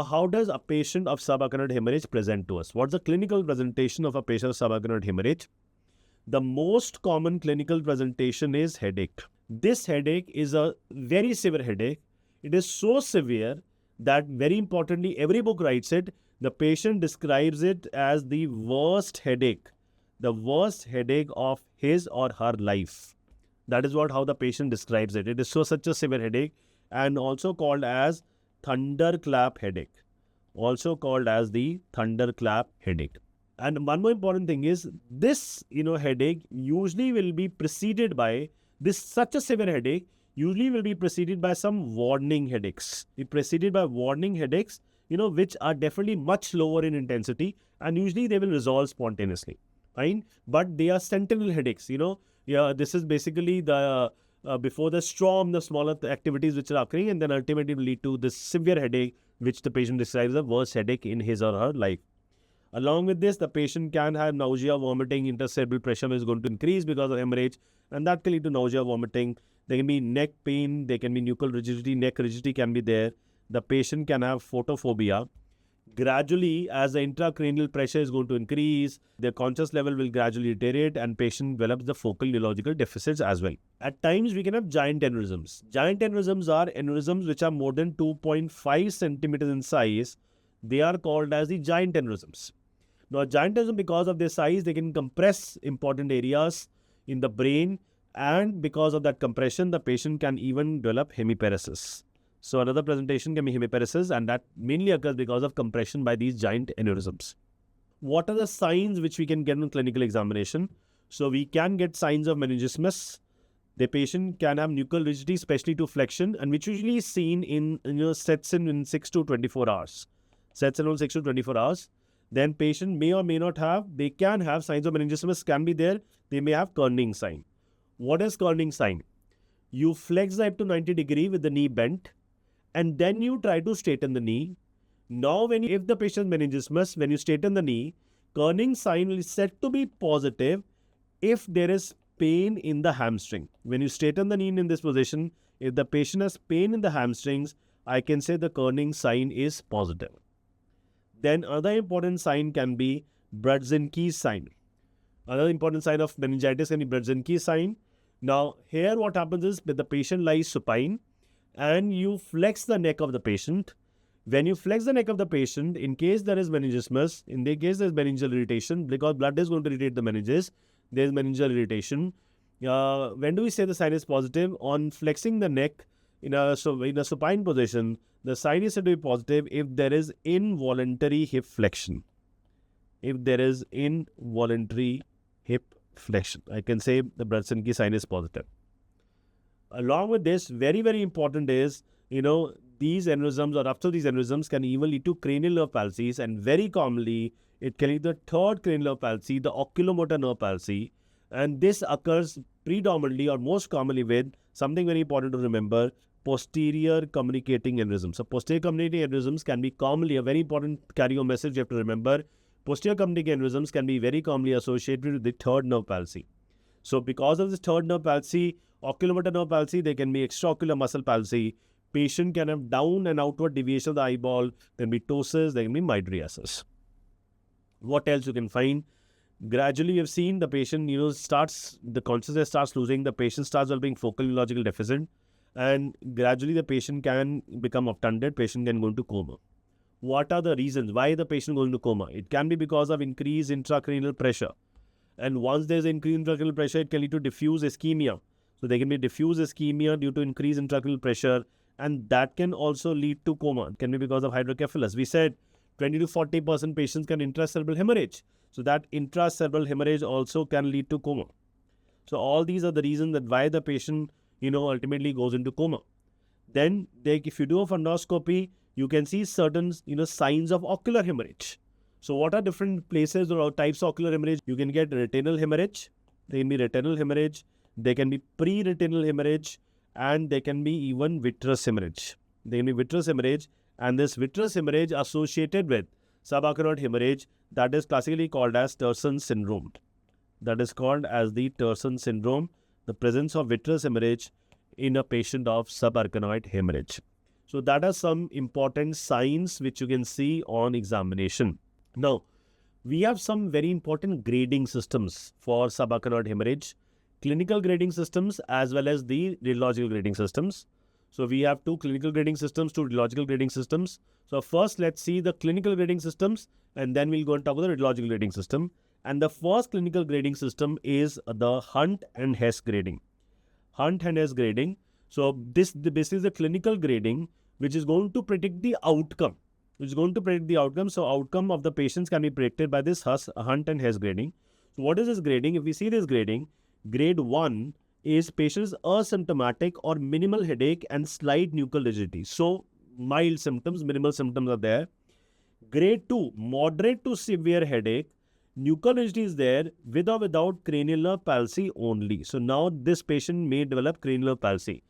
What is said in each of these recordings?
How does a patient of subarachnoid hemorrhage present to us? What's the clinical presentation of a patient of subarachnoid hemorrhage? The most common clinical presentation is headache. This headache is a very severe headache. It is so severe that, very importantly, every book writes it. The patient describes it as the worst headache of his or her life. That is how the patient describes it. It is such a severe headache, and also called as thunderclap headache. Also called as the thunderclap headache. And one more important thing is this, headache usually will be preceded by such a severe headache usually will be preceded by some warning headaches. Preceded by warning headaches, which are definitely much lower in intensity, and usually they will resolve spontaneously. Fine, but they are sentinel headaches. This is basically the before the storm, the smaller activities which are occurring, and then ultimately will lead to this severe headache, which the patient describes as the worst headache in his or her life. Along with this, the patient can have nausea, vomiting, intercerebral pressure is going to increase because of hemorrhage, and that can lead to nausea, vomiting. There can be neck pain, there can be nuchal rigidity, neck rigidity can be there. The patient can have photophobia. Gradually, as the intracranial pressure is going to increase, their conscious level will gradually deteriorate, and patient develops the focal neurological deficits as well. At times, we can have giant aneurysms. Giant aneurysms are aneurysms which are more than 2.5 centimeters in size. They are called as the giant aneurysms. Now, giant aneurysm, because of their size, they can compress important areas in the brain, and because of that compression, the patient can even develop hemiparesis. So, another presentation can be hemiparesis, and that mainly occurs because of compression by these giant aneurysms. What are the signs which we can get in clinical examination? So, we can get signs of meningismus. The patient can have nuchal rigidity, especially to flexion, and which usually is seen in, sets in 6 to 24 hours. Sets in 6 to 24 hours. Then patient may or may not have, they can have signs of meningismus can be there. They may have Kerning sign. What is Kerning sign? You flex the hip to 90 degree with the knee bent, and then you try to straighten the knee. Now, if the patient has meningismus, when you straighten the knee, Kerning sign is said to be positive if there is pain in the hamstring. When you straighten the knee in this position, if the patient has pain in the hamstrings, I can say the Kerning sign is positive. Then another important sign can be Brudzinski's sign. Another important sign of meningitis can be Brudzinski's sign. Now, here what happens is that the patient lies supine and you flex the neck of the patient. When you flex the neck of the patient, in case there is meningismus, in the case there is meningeal irritation, because blood is going to irritate the meninges, there is meningeal irritation. When do we say the sign is positive? On flexing the neck in a supine position, the sign is said to be positive if there is involuntary hip flexion. If there is involuntary hip flexion, I can say the Brudzinski sign is positive. Along with this, very, very important is, these aneurysms or rupture of these aneurysms can even lead to cranial nerve palsies, and very commonly, it can lead to the third cranial nerve palsy, the oculomotor nerve palsy, and this occurs predominantly or most commonly with something very important to remember, posterior communicating aneurysms. So, posterior communicating aneurysms can be commonly, a very important carry-on message you have to remember, posterior communicating aneurysms can be very commonly associated with the third nerve palsy. So, because of this third nerve palsy, oculomotor nerve palsy, there can be extraocular muscle palsy. Patient can have down and outward deviation of the eyeball. There can be ptosis, there can be mydriasis. What else you can find? Gradually, you have seen the patient, the consciousness starts losing, the patient starts developing focal neurological deficit, and gradually the patient can become obtunded, patient can go into coma. What are the reasons why the patient goes into coma? It can be because of increased intracranial pressure. And once there is increased intracranial pressure, it can lead to diffuse ischemia. So there can be diffuse ischemia due to increased intracranial pressure, and that can also lead to coma. It can be because of hydrocephalus. We said 20 to 40% patients can intracerebral hemorrhage. So that intracerebral hemorrhage also can lead to coma. So all these are the reasons that why the patient, ultimately goes into coma. Then if you do a fundoscopy, you can see certain, signs of ocular hemorrhage. So what are different places or types of ocular hemorrhage? You can get retinal hemorrhage. There can be retinal hemorrhage. There can be pre-retinal hemorrhage, and there can be even vitreous hemorrhage. There can be vitreous hemorrhage, and this vitreous hemorrhage associated with subarachnoid hemorrhage, that is classically called as Terson syndrome. That is called as the Terson syndrome, the presence of vitreous hemorrhage in a patient of subarachnoid hemorrhage. So that are some important signs which you can see on examination. Now, we have some very important grading systems for subarachnoid hemorrhage, clinical grading systems as well as the radiological grading systems. So we have two clinical grading systems, two radiological grading systems. So first, let's see the clinical grading systems, and then we'll go and talk about the radiological grading system. And the first clinical grading system is the Hunt and Hess grading. Hunt and Hess grading. So this is the clinical grading which is going to predict the outcome. So outcome of the patients can be predicted by this Hunt and Hess grading. So what is this grading? If we see this grading, grade 1 is patients asymptomatic or minimal headache and slight nuchal rigidity. So mild symptoms, minimal symptoms are there. Grade 2, moderate to severe headache. Nuchal rigidity is there with or without cranial nerve palsy only. So now this patient may develop cranial nerve palsy.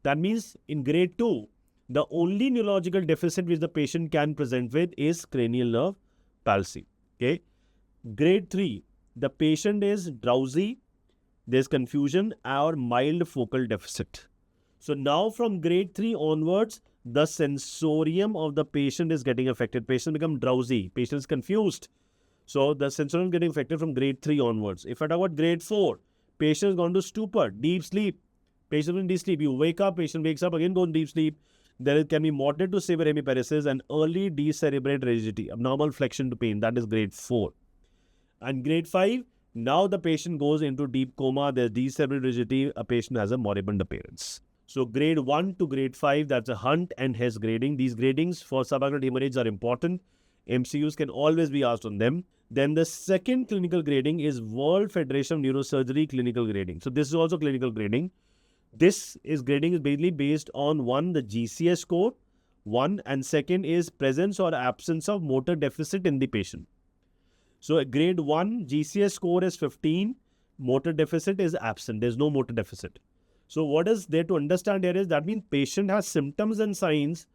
That means in grade 2, the only neurological deficit which the patient can present with is cranial nerve palsy. Okay. Grade 3, the patient is drowsy, there's confusion or mild focal deficit. So now from grade 3 onwards, the sensorium of the patient is getting affected. Patient becomes drowsy, patient is confused. So the sensorium is getting affected from grade 3 onwards. If I talk about grade 4, patient has gone to stupor, deep sleep. Patient in deep sleep, you wake up, patient wakes up, again go in deep sleep. There can be moderate to severe hemiparesis and early decerebrate rigidity, abnormal flexion to pain. That is grade 4. And grade 5, now the patient goes into deep coma, there's decerebrate rigidity, a patient has a moribund appearance. So grade 1 to grade 5, that's a Hunt and Hess grading. These gradings for subarachnoid hemorrhage are important. MCUs can always be asked on them. Then the second clinical grading is World Federation of Neurosurgery clinical grading. So this is also clinical grading. This grading is basically based on one, the GCS score, and second is presence or absence of motor deficit in the patient. So a grade 1 GCS score is 15, motor deficit is absent, there's no motor deficit. So what is there to understand here is that means patient has symptoms and signs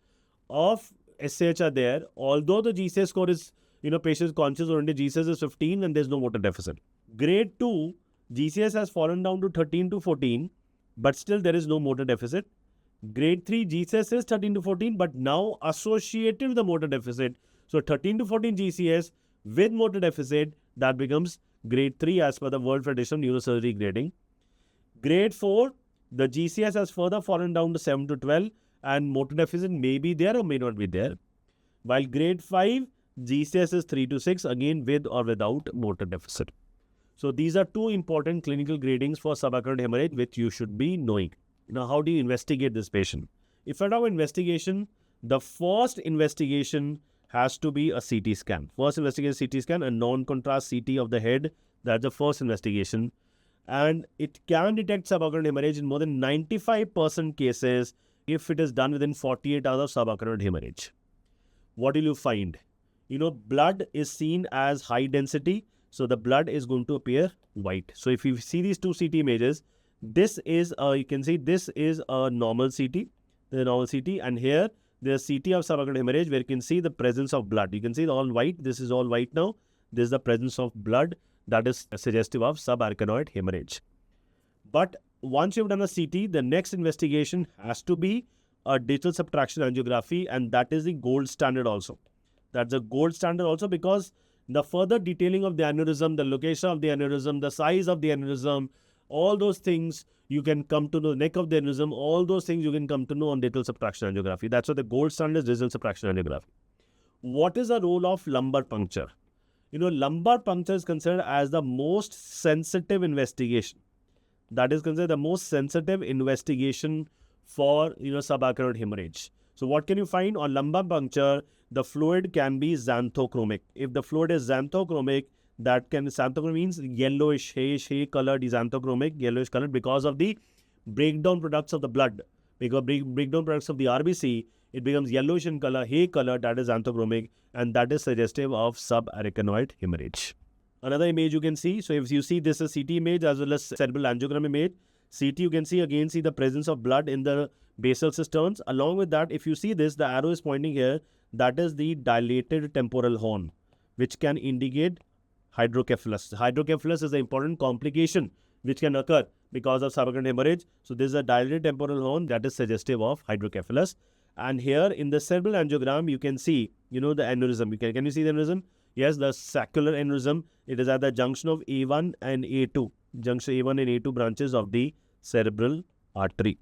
of SH are there, although the GCS score is, patient is conscious or GCS is 15 and there's no motor deficit. Grade 2, GCS has fallen down to 13 to 14, but still there is no motor deficit. Grade 3 GCS is 13 to 14, but now associated with the motor deficit. So 13 to 14 GCS with motor deficit, that becomes grade 3 as per the World Federation of Neurosurgery grading. Grade 4, the GCS has further fallen down to 7 to 12 and motor deficit may be there or may not be there. While grade 5, GCS is 3 to 6, again with or without motor deficit. So these are two important clinical gradings for subarachnoid hemorrhage which you should be knowing. Now, how do you investigate this patient? If I talk about investigation, the first investigation has to be a CT scan. First investigation CT scan, a non-contrast CT of the head. That's the first investigation. And it can detect subarachnoid hemorrhage in more than 95% cases if it is done within 48 hours of subarachnoid hemorrhage. What will you find? Blood is seen as high density. So the blood is going to appear white. So if you see these two CT images, this is you can see this is a normal CT, and here there's CT of subarachnoid hemorrhage where you can see the presence of blood. You can see all white. This is all white now. This is the presence of blood that is suggestive of subarachnoid hemorrhage. But once you've done a CT, the next investigation has to be a digital subtraction angiography, and that is the gold standard also. That's a gold standard also because the further detailing of the aneurysm, the location of the aneurysm, the size of the aneurysm, all those things you can come to know, neck of the aneurysm, all those things you can come to know on digital subtraction angiography. That's what the gold standard is, digital subtraction angiography. What is the role of lumbar puncture? Lumbar puncture is considered as the most sensitive investigation. That is considered the most sensitive investigation for, subarachnoid hemorrhage. So what can you find on lumbar puncture? The fluid can be xanthochromic. If the fluid is xanthochromic, xanthochromic means yellowish, hay colored, xanthochromic, yellowish colored because of the breakdown products of the blood. Because breakdown products of the RBC, it becomes yellowish in color, hay color, that is xanthochromic, and that is suggestive of subarachnoid hemorrhage. Another image you can see. So if you see this is CT image as well as cerebral angiogram image. CT you can see the presence of blood in the basal cisterns. Along with that, if you see this, the arrow is pointing here. That is the dilated temporal horn, which can indicate hydrocephalus. Hydrocephalus is an important complication which can occur because of subarachnoid hemorrhage. So this is a dilated temporal horn that is suggestive of hydrocephalus. And here in the cerebral angiogram, you can see, the aneurysm. Can you see the aneurysm? Yes, the saccular aneurysm. It is at the junction of A1 and A2. Junction A1 and A2 branches of the cerebral artery.